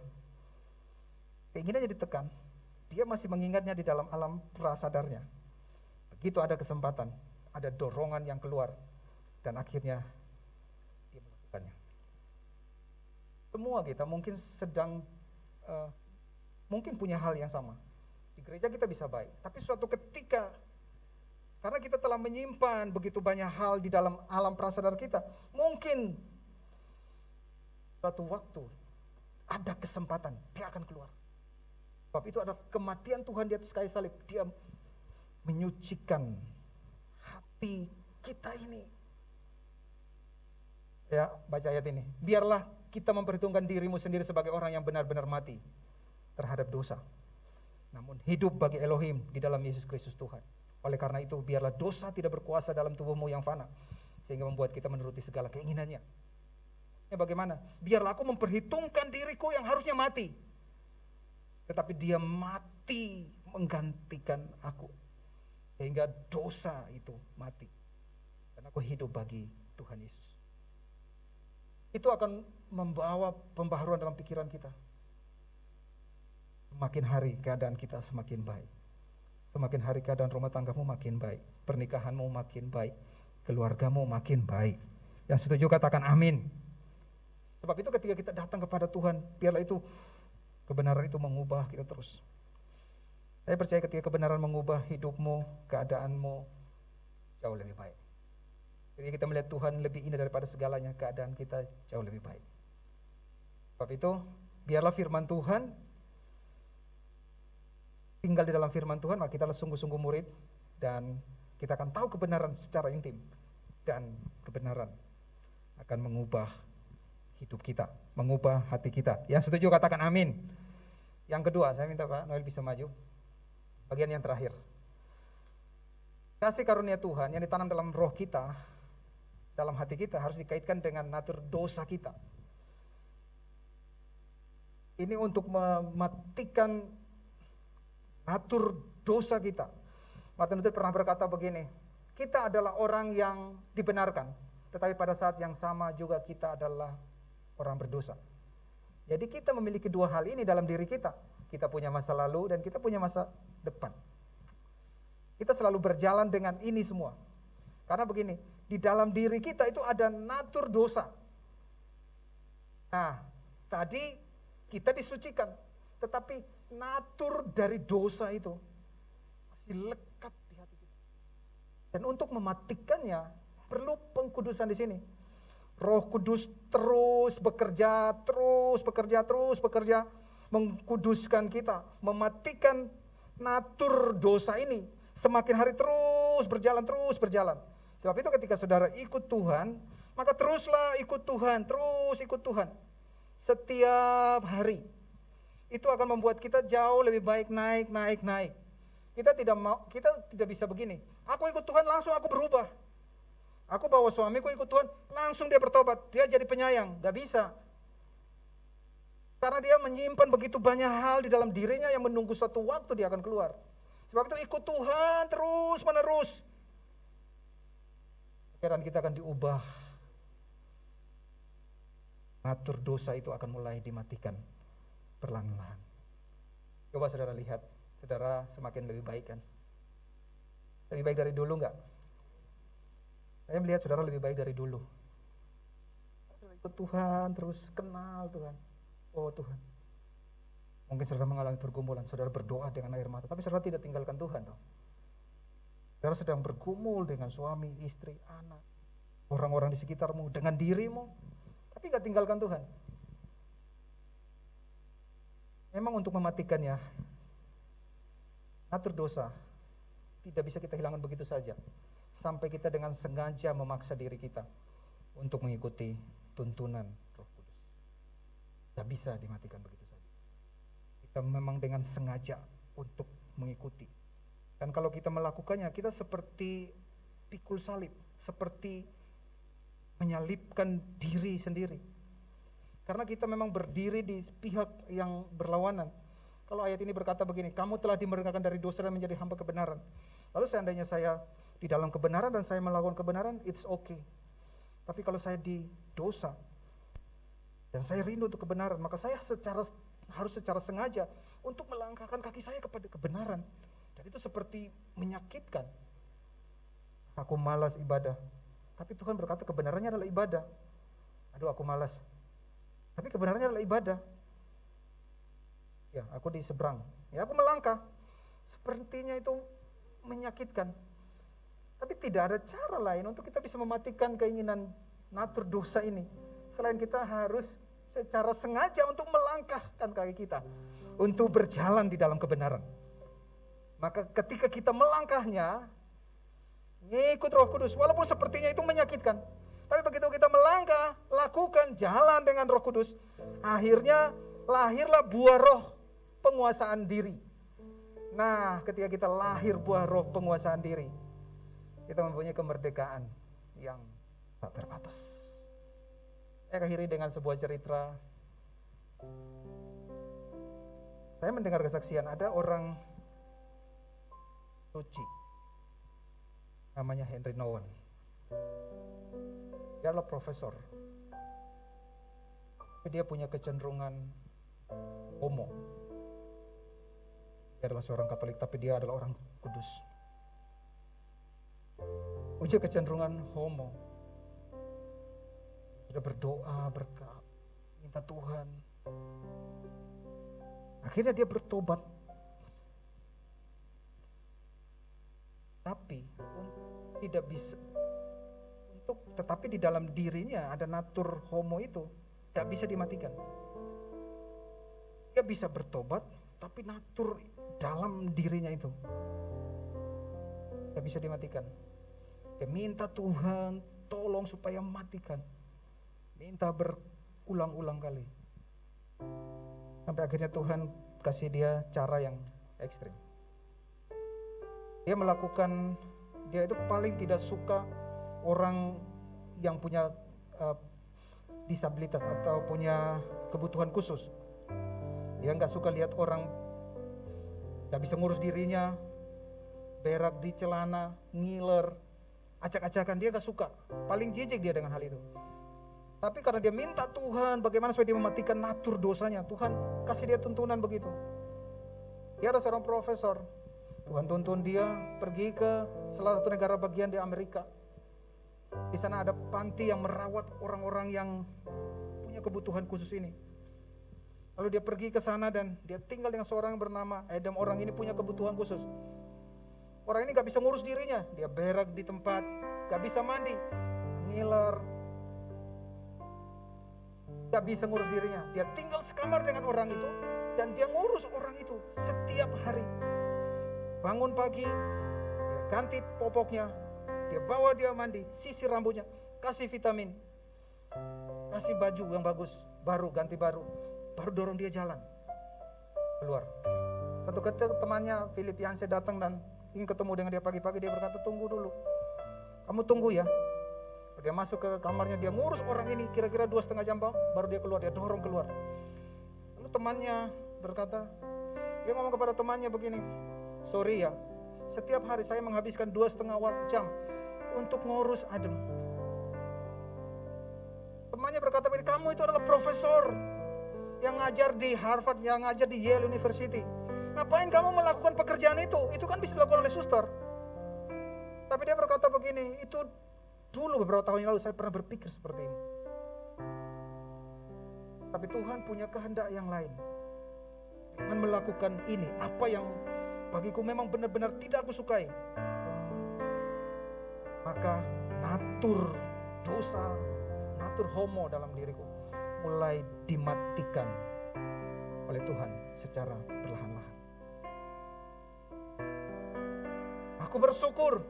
Keinginannya ditekan, dia masih mengingatnya di dalam alam prasadarnya. Begitu ada kesempatan, ada dorongan yang keluar, dan akhirnya dia melakukannya. Semua kita mungkin mungkin punya hal yang sama. Di gereja kita bisa baik, tapi suatu ketika, karena kita telah menyimpan begitu banyak hal di dalam alam prasadar kita, mungkin suatu waktu ada kesempatan, dia akan keluar. Sebab itu ada kematian Tuhan di atas kayu salib, dia menyucikan hati kita ini. Ya, baca ayat ini. Biarlah kita memperhitungkan dirimu sendiri sebagai orang yang benar-benar mati terhadap dosa, namun hidup bagi Elohim di dalam Yesus Kristus Tuhan. Oleh karena itu, biarlah dosa tidak berkuasa dalam tubuhmu yang fana, sehingga membuat kita menuruti segala keinginannya. Bagaimana? Biarlah aku memperhitungkan diriku yang harusnya mati, tetapi dia mati menggantikan aku, sehingga dosa itu mati, dan aku hidup bagi Tuhan Yesus. Itu akan membawa pembaharuan dalam pikiran kita. Semakin hari keadaan kita semakin baik. Semakin hari keadaan rumah tanggamu makin baik, pernikahanmu makin baik, keluargamu makin baik. Yang setuju katakan amin. Sebab itu ketika kita datang kepada Tuhan, biarlah itu kebenaran itu mengubah kita terus. Saya percaya ketika kebenaran mengubah hidupmu, keadaanmu jauh lebih baik. Jadi kita melihat Tuhan lebih indah daripada segalanya, keadaan kita jauh lebih baik. Sebab itu, biarlah firman Tuhan, tinggal di dalam firman Tuhan, maka kita adalah sungguh-sungguh murid, dan kita akan tahu kebenaran secara intim, dan kebenaran akan mengubah hidup kita, mengubah hati kita. Yang setuju katakan amin. Yang kedua, saya minta Pak Noel bisa maju. Bagian yang terakhir. Kasih karunia Tuhan yang ditanam dalam roh kita, dalam hati kita, harus dikaitkan dengan natur dosa kita. Ini untuk mematikan natur dosa kita. Martin Luther pernah berkata begini, kita adalah orang yang dibenarkan, tetapi pada saat yang sama juga kita adalah orang berdosa. Jadi kita memiliki dua hal ini dalam diri kita. Kita punya masa lalu dan kita punya masa depan. Kita selalu berjalan dengan ini semua. Karena begini, di dalam diri kita itu ada natur dosa. Nah, tadi kita disucikan, tetapi natur dari dosa itu masih lekat di hati kita. Dan untuk mematikannya perlu pengkudusan di sini. Roh Kudus terus bekerja, mengkuduskan kita, mematikan natur dosa ini. Semakin hari terus berjalan. Sebab itu ketika saudara ikut Tuhan, maka teruslah ikut Tuhan, terus ikut Tuhan. Setiap hari. Itu akan membuat kita jauh lebih baik, naik. Kita tidak bisa begini. Aku ikut Tuhan langsung aku berubah. Aku bawa suamiku ikut Tuhan, langsung dia bertobat, dia jadi penyayang. Gak bisa. Karena dia menyimpan begitu banyak hal di dalam dirinya yang menunggu suatu waktu dia akan keluar. Sebab itu ikut Tuhan terus menerus. Pikiran kita akan diubah. Natur dosa itu akan mulai dimatikan perlahan-lahan. Coba saudara lihat, saudara semakin lebih baik kan? Lebih baik dari dulu enggak? Saya melihat saudara lebih baik dari dulu. Saudara ikut Tuhan, terus kenal Tuhan. Oh Tuhan. Mungkin saudara mengalami pergumulan, saudara berdoa dengan air mata, tapi saudara tidak tinggalkan Tuhan. Saudara sedang bergumul dengan suami, istri, anak, orang-orang di sekitarmu, dengan dirimu, tapi gak tinggalkan Tuhan. Memang untuk mematikannya, natur dosa tidak bisa kita hilangkan begitu saja. Sampai kita dengan sengaja memaksa diri kita untuk mengikuti tuntunan Roh Kudus. Gak bisa dimatikan begitu saja. Kita memang dengan sengaja untuk mengikuti. Dan kalau kita melakukannya, kita seperti pikul salib, seperti menyalibkan diri sendiri. Karena kita memang berdiri di pihak yang berlawanan. Kalau ayat ini berkata begini, kamu telah dimerdekakan dari dosa dan menjadi hamba kebenaran. Lalu seandainya saya di dalam kebenaran dan saya melakukan kebenaran, it's okay. Tapi kalau saya di dosa dan saya rindu untuk kebenaran, maka saya harus secara sengaja untuk melangkahkan kaki saya kepada kebenaran. Dan itu seperti menyakitkan. Aku malas ibadah. Tapi Tuhan berkata kebenarannya adalah ibadah. Aduh aku malas. Tapi kebenarannya adalah ibadah. Ya aku di seberang. Ya aku melangkah. Sepertinya itu menyakitkan. Tapi tidak ada cara lain untuk kita bisa mematikan keinginan natur dosa ini. Selain kita harus secara sengaja untuk melangkahkan kaki kita. Untuk berjalan di dalam kebenaran. Maka ketika kita melangkahnya, ngikut Roh Kudus, walaupun sepertinya itu menyakitkan, Tapi begitu kita melangkah, lakukan jalan dengan Roh Kudus, akhirnya lahirlah buah roh penguasaan diri. Nah, ketika kita lahir buah roh penguasaan diri, kita mempunyai kemerdekaan yang tak terbatas. Saya akhiri dengan sebuah cerita. Saya mendengar kesaksian ada orang suci, namanya Henry Nouwen. Dia adalah profesor, tapi dia punya kecenderungan homo. Dia adalah seorang Katolik, tapi dia adalah orang kudus. Punya kecenderungan homo. Sudah berdoa, berkat, minta Tuhan. Akhirnya dia bertobat. Tapi tidak bisa tetapi di dalam dirinya ada natur homo itu, tidak bisa dimatikan. Dia bisa bertobat, tapi natur dalam dirinya itu tidak bisa dimatikan. Dia minta Tuhan tolong supaya matikan. Minta berulang-ulang kali. Sampai akhirnya Tuhan kasih dia cara yang ekstrim. Dia itu paling tidak suka orang yang punya disabilitas atau punya kebutuhan khusus. Dia gak suka lihat orang gak bisa ngurus dirinya, berak di celana, ngiler, acak-acakan, dia gak suka. Paling jijik dia dengan hal itu. Tapi karena dia minta Tuhan bagaimana supaya dia mematikan natur dosanya, Tuhan kasih dia tuntunan begitu. Dia ada seorang profesor, Tuhan tuntun dia pergi ke salah satu negara bagian di Amerika. Di sana ada panti yang merawat orang-orang yang punya kebutuhan khusus ini. Lalu dia pergi ke sana dan dia tinggal dengan seorang yang bernama Adam. Orang ini punya kebutuhan khusus. Orang ini gak bisa ngurus dirinya. Dia berak di tempat, gak bisa mandi, ngiler, gak bisa ngurus dirinya. Dia tinggal sekamar dengan orang itu dan dia ngurus orang itu setiap hari. Bangun pagi, dia ganti popoknya, dia bawa dia mandi, sisir rambutnya, kasih vitamin, kasih baju yang bagus, baru ganti baru dorong dia jalan keluar. Satu ketika temannya Philip Yancey datang dan ingin ketemu dengan dia pagi-pagi. Dia berkata, tunggu dulu, kamu tunggu ya. Dia masuk ke kamarnya, dia ngurus orang ini kira-kira 2,5 jam baru dia keluar, dia dorong keluar. Lalu temannya berkata, dia ngomong kepada temannya begini, sorry ya, setiap hari saya menghabiskan 2,5 jam untuk ngurus Adam. Temannya berkata, kamu itu adalah profesor yang ngajar di Harvard, yang ngajar di Yale University. Ngapain kamu melakukan pekerjaan itu? Itu kan bisa dilakukan oleh suster. Tapi dia berkata begini, itu dulu beberapa tahun yang lalu saya pernah berpikir seperti ini. Tapi Tuhan punya kehendak yang lain. Dengan melakukan ini, apa yang bagiku memang benar-benar tidak aku sukai, maka natur dosa, natur homo dalam diriku mulai dimatikan oleh Tuhan secara perlahan-lahan. Aku bersyukur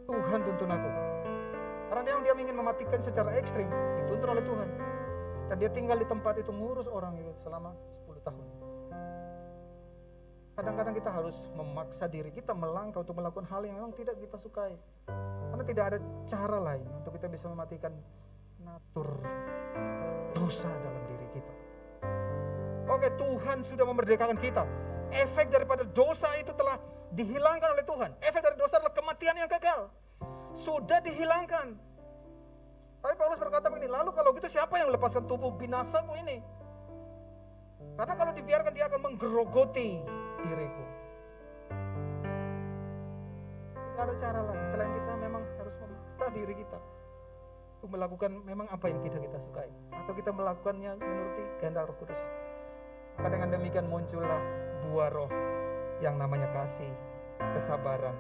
Tuhan tuntun aku, karena dia ingin mematikan secara ekstrim, dituntun oleh Tuhan. Dan dia tinggal di tempat itu, ngurus orang itu selama 10 tahun. Kadang-kadang kita harus memaksa diri kita melangkah untuk melakukan hal yang memang tidak kita sukai, karena tidak ada cara lain untuk kita bisa mematikan natur dosa dalam diri kita. Oke, Tuhan sudah memerdekakan kita. Efek daripada dosa itu telah dihilangkan oleh Tuhan. Efek dari dosa adalah kematian yang kekal. Sudah dihilangkan. Tapi Paulus berkata begini, lalu kalau gitu siapa yang melepaskan tubuh binasaku ini? Karena kalau dibiarkan dia akan menggerogoti diriku. Tidak ada cara lain selain kita memang harus memaksa diri kita untuk melakukan memang apa yang tidak kita sukai, atau kita melakukannya menuruti kehendak Roh Kudus. Maka dengan demikian muncullah buah roh yang namanya kasih, kesabaran.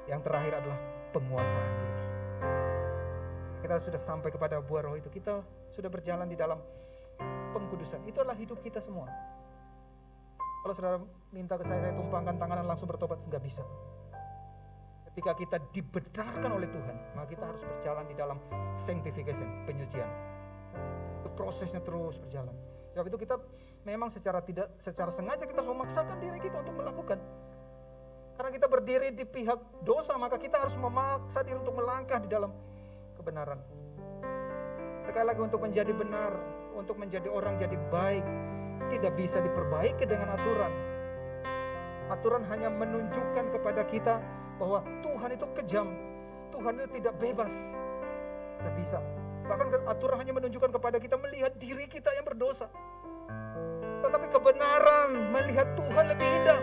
Yang terakhir adalah penguasaan diri. Kita sudah sampai kepada buah roh itu. Kita sudah berjalan di dalam pengkudusan. Itu adalah hidup kita semua. Kalau saudara minta ke saya tumpangkan tangan dan langsung bertobat, enggak bisa. Ketika kita dibenarkan oleh Tuhan, maka kita harus berjalan di dalam sanctification, penyucian. Itu prosesnya terus berjalan. Sebab itu kita memang secara sengaja kita harus memaksakan diri kita untuk melakukan. Karena kita berdiri di pihak dosa, maka kita harus memaksa diri untuk melangkah di dalam kebenaran. Sekali lagi, untuk menjadi benar, untuk menjadi orang jadi baik, tidak bisa diperbaiki dengan aturan. Aturan hanya menunjukkan kepada kita bahwa Tuhan itu kejam, Tuhan itu tidak bebas. Tidak bisa. Bahkan aturan hanya menunjukkan kepada kita melihat diri kita yang berdosa. Tetapi kebenaran melihat Tuhan lebih indah,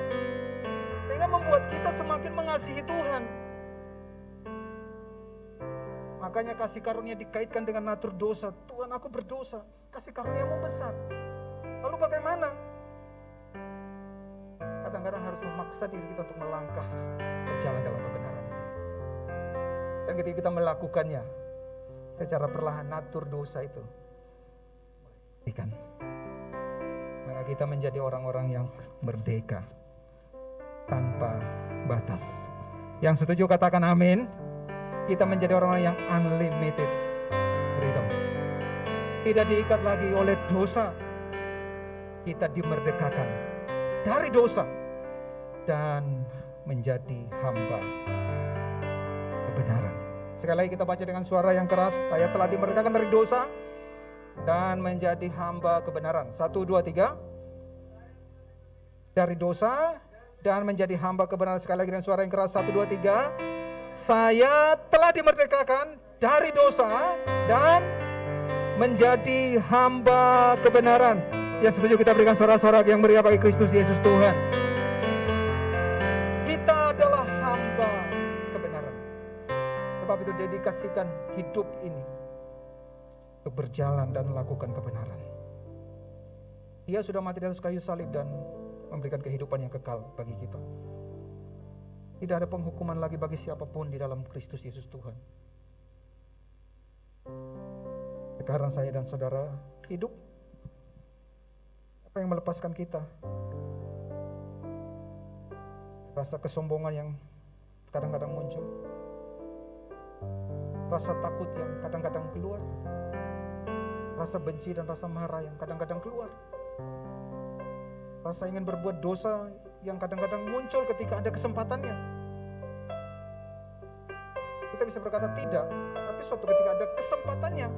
sehingga membuat kita semakin mengasihi Tuhan. Makanya kasih karunia dikaitkan dengan natur dosa. Tuhan, aku berdosa, kasih karuniamu besar. Lalu bagaimana? Kadang-kadang harus memaksa diri kita untuk melangkah berjalan dalam kebenaran itu. Dan ketika kita melakukannya secara perlahan, natur dosa itu ikan. Maka kita menjadi orang-orang yang merdeka tanpa batas. Yang setuju katakan amin. Kita menjadi orang-orang yang unlimited freedom. Tidak diikat lagi oleh dosa. Kita dimerdekakan dari dosa dan menjadi hamba kebenaran. Sekali lagi kita baca dengan suara yang keras. Saya telah dimerdekakan dari dosa dan menjadi hamba kebenaran. 1, 2, 3. Dari dosa dan menjadi hamba kebenaran. Sekali lagi dengan suara yang keras. 1, 2, 3. Saya telah dimerdekakan dari dosa dan menjadi hamba kebenaran. Yang setuju kita berikan sorak-sorak yang meriah bagi Kristus Yesus Tuhan. Kita adalah hamba kebenaran. Sebab itu dedikasikan hidup ini untuk berjalan dan melakukan kebenaran. Dia sudah mati di atas kayu salib dan memberikan kehidupan yang kekal bagi kita. Tidak ada penghukuman lagi bagi siapapun di dalam Kristus Yesus Tuhan. Sekarang saya dan saudara hidup. Apa yang melepaskan kita? Rasa kesombongan yang kadang-kadang muncul. Rasa takut yang kadang-kadang keluar. Rasa benci dan rasa marah yang kadang-kadang keluar. Rasa ingin berbuat dosa yang kadang-kadang muncul ketika ada kesempatannya. Kita bisa berkata tidak, tapi suatu ketika ada kesempatannya,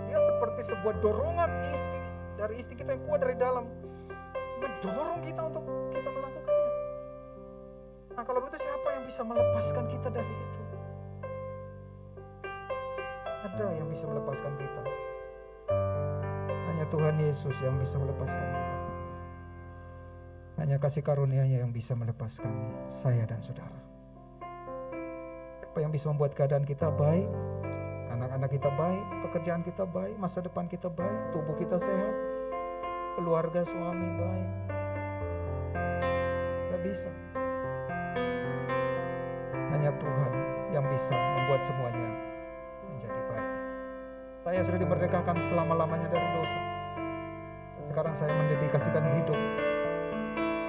dia seperti sebuah dorongan dari insting kita yang kuat dari dalam, mendorong kita untuk kita melakukannya. Nah, kalau begitu siapa yang bisa melepaskan kita dari itu? Ada yang bisa melepaskan kita. Hanya Tuhan Yesus yang bisa melepaskan kita. Hanya kasih karunia-Nya yang bisa melepaskan saya dan saudara. Apa yang bisa membuat keadaan kita baik, anak-anak kita baik, pekerjaan kita baik, masa depan kita baik, tubuh kita sehat, keluarga suami baik. Gak bisa. Hanya Tuhan yang bisa membuat semuanya menjadi baik. Saya sudah dimerdekakan selama-lamanya dari dosa. Dan sekarang saya mendedikasikan hidup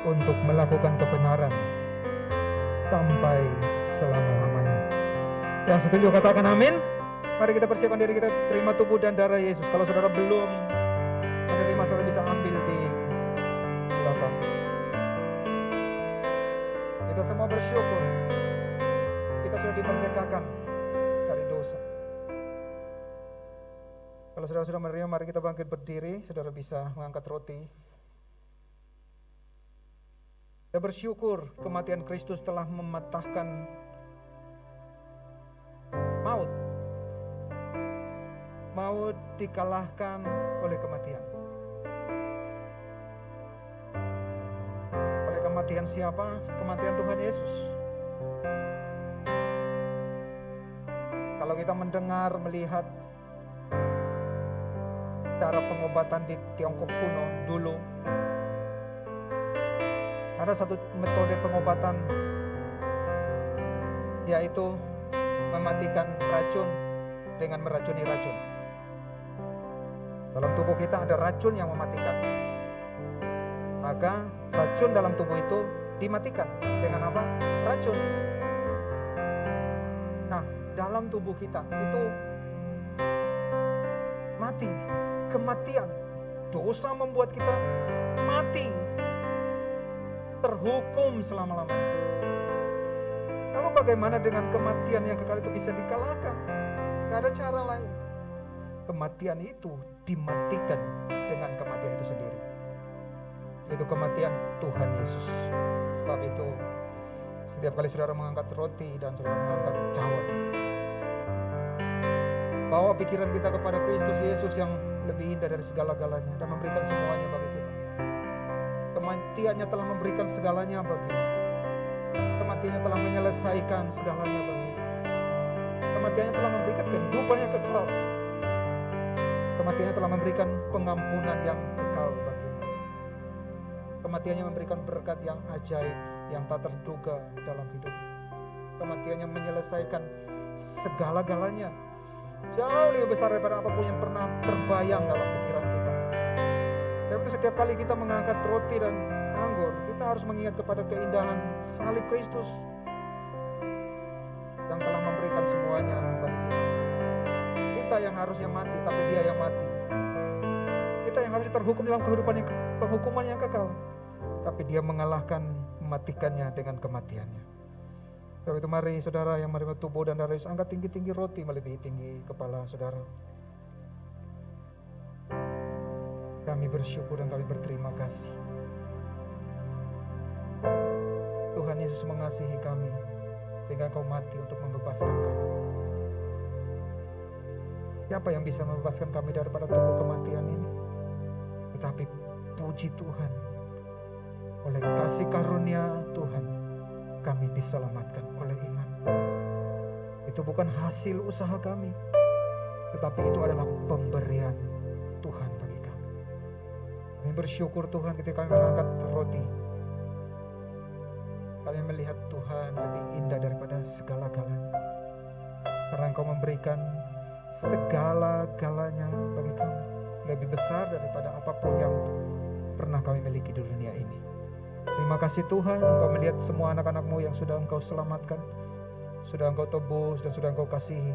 untuk melakukan kebenaran sampai selama-lamanya. Yang setuju katakan amin. Mari kita persiapkan diri kita terima tubuh dan darah Yesus. Kalau saudara belum menerima, saudara bisa ambil di belakang. Kita semua bersyukur kita sudah dimerdekakan dari dosa. Kalau saudara sudah menerima, mari kita bangkit berdiri. Saudara bisa mengangkat roti. Kita bersyukur kematian Kristus telah mematahkan maut. Maut dikalahkan oleh kematian. Oleh kematian siapa? Kematian Tuhan Yesus. Kalau kita mendengar, melihat cara pengobatan di Tiongkok kuno dulu, ada satu metode pengobatan, yaitu mematikan racun dengan meracuni racun. Dalam tubuh kita ada racun yang mematikan. Maka racun dalam tubuh itu dimatikan dengan apa? Racun. dalam tubuh kita itu mati, kematian. Dosa membuat kita mati, terhukum selama-lamanya. Lalu bagaimana dengan kematian yang kekal itu bisa dikalahkan? Gak ada cara lain. Kematian itu dimatikan dengan kematian itu sendiri, yaitu kematian Tuhan Yesus. Sebab itu setiap kali saudara mengangkat roti dan saudara mengangkat cawan, bawa pikiran kita kepada Kristus Yesus yang lebih indah dari segala-galanya dan memberikan semuanya bagi kita. Kematiannya telah memberikan segalanya bagi. Kematiannya telah menyelesaikan segalanya bagi. Kematiannya telah memberikan kehidupan yang kekal. Kematiannya telah memberikan pengampunan yang kekal bagimu. Kematiannya memberikan berkat yang ajaib, yang tak terduga dalam hidup. Kematiannya menyelesaikan segala-galanya, jauh lebih besar daripada apapun yang pernah terbayang dalam pikiran kita. Sebab itu setiap kali kita mengangkat roti dan anggur, kita harus mengingat kepada keindahan salib Kristus yang telah memberikan semuanya bagi kita. Kita yang harusnya mati, tapi Dia yang mati. Kita yang harusnya terhukum dalam penghukuman yang kekal, tapi Dia mengalahkan, mematikannya dengan kematiannya. Sebab itu mari saudara yang menerima tubuh dan darah Yesus, angkat tinggi-tinggi roti melebihi tinggi kepala saudara. Kami bersyukur dan kami berterima kasih. Tuhan Yesus mengasihi kami sehingga Engkau mati untuk membebaskan kami. Siapa yang bisa membebaskan kami daripada tubuh kematian ini? Tetapi puji Tuhan, oleh kasih karunia Tuhan kami diselamatkan oleh iman. Itu bukan hasil usaha kami, tetapi itu adalah pemberian Tuhan bagi kami. Kami bersyukur Tuhan ketika kami mengangkat roti. Kami melihat Tuhan lebih indah daripada segala-galanya. Karena Engkau memberikan segala-galanya bagi kami, lebih besar daripada apapun yang pernah kami miliki di dunia ini. Terima kasih Tuhan, Engkau melihat semua anak-anak-Mu yang sudah Engkau selamatkan, sudah Engkau tebus dan sudah Engkau kasihi.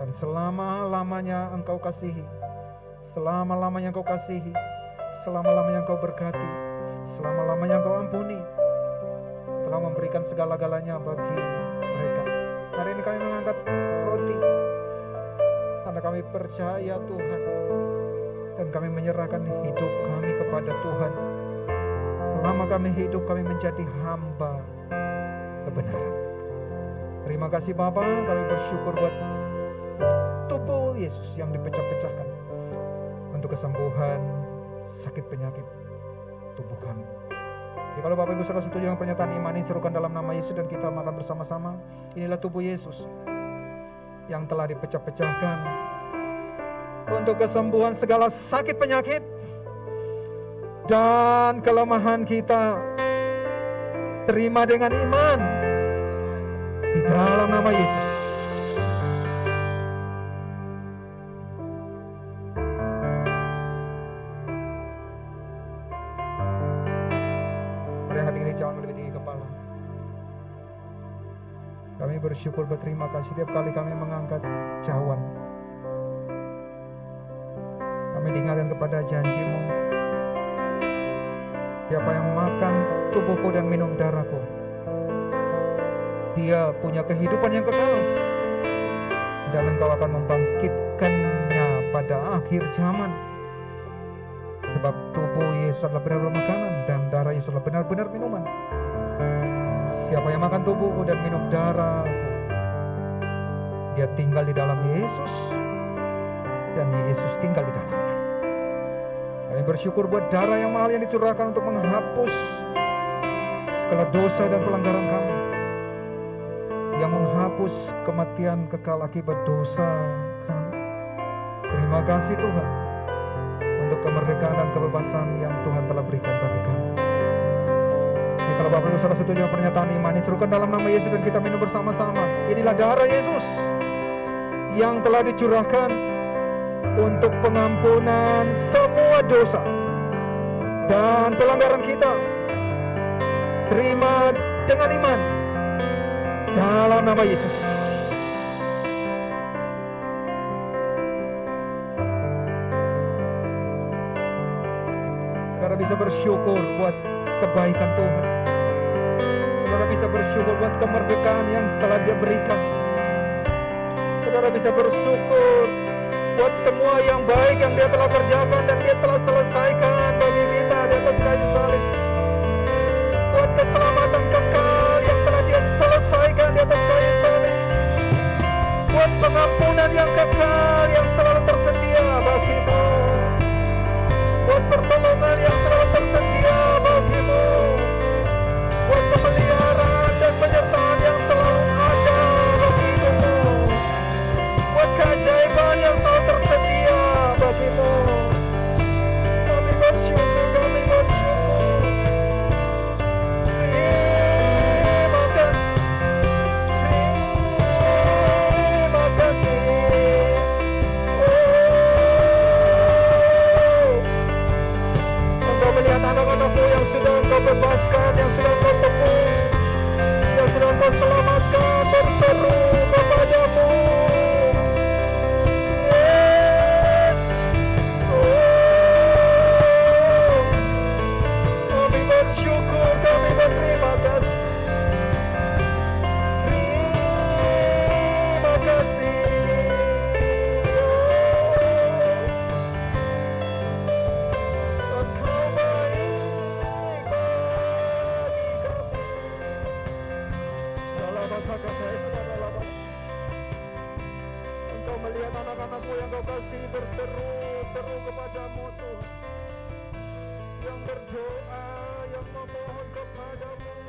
Dan selama-lamanya Engkau kasihi, selama-lamanya Engkau kasihi, selama-lamanya Engkau berkati, selama-lamanya Engkau ampuni, telah memberikan segala-galanya bagi mereka. Hari ini kami mengangkat roti karena kami percaya Tuhan, dan kami menyerahkan hidup kami kepada Tuhan. Selama kami hidup, kami menjadi hamba kebenaran. Terima kasih Bapa, kami bersyukur buat tubuh Yesus yang dipecah-pecahkan untuk kesembuhan sakit penyakit tubuh kami. Jadi kalau Bapak Ibu Saudara setuju dengan pernyataan iman ini, serukan dalam nama Yesus dan kita makan bersama-sama. Inilah tubuh Yesus yang telah dipecah-pecahkan untuk kesembuhan segala sakit penyakit dan kelemahan kita. Terima dengan iman di dalam nama Yesus. Mari angkat tinggi cawan lebih tinggi kepala. Kami bersyukur, berterima kasih setiap kali kami mengangkat cawan. Kami diingatkan kepada janji-Mu. Siapa yang makan tubuhku dan minum darahku, dia punya kehidupan yang kekal, dan Engkau akan membangkitkannya pada akhir zaman. Sebab tubuh Yesus adalah benar-benar makanan dan darah Yesus adalah benar-benar minuman. Siapa yang makan tubuhku dan minum darahku, dia tinggal di dalam Yesus dan Yesus tinggal di dalamnya. Kami bersyukur buat darah yang mahal yang dicurahkan untuk menghapus segala dosa dan pelanggaran kami, yang menghapus kematian kekal akibat dosa kami. Terima kasih Tuhan untuk kemerdekaan dan kebebasan yang Tuhan telah berikan bagi kami. Jadi kalau Bapak Ibu Saudara setuju dengan pernyataan iman ini, serukan dalam nama Yesus dan kita minum bersama-sama. Inilah darah Yesus yang telah dicurahkan untuk pengampunan semua dosa dan pelanggaran kita. Terima dengan iman dalam nama Yesus. Saudara bisa bersyukur buat kebaikan Tuhan. Saudara bisa bersyukur buat kemerdekaan yang telah Dia berikan. Saudara bisa bersyukur buat semua yang baik yang Dia telah kerjakan dan Dia telah selesaikan bagi kita di atas kayu salib. Buat keselamatan kekal yang telah Dia selesaikan di atas kayu salib. Buat pengampunan yang kekal yang selalu tersedia bagimu. Buat pertolongan yang selalu tersedia bagimu. Buat pemeliharaan dan penyertaan yang selalu ada bagimu. Buat keajaiban yang selalu tersedia bagimu. Kami bersyukur, kami bersyukur. Terima kasih. Terima kasih. Engkau melihat anak-anakmu yang sudah Engkau bebaskan, yang sudah Engkau tebus, yang sudah Engkau selamatkan, berseru kepadamu. Kami bersyukur, kami berterima kasih. Terima kasih. Engkau baik bagi kami. Dalam Engkau melihat anak-anakmu yang Kau kasih berseru-seru kepadamu Tuhan, yang berdoa, yang memohon kepadamu.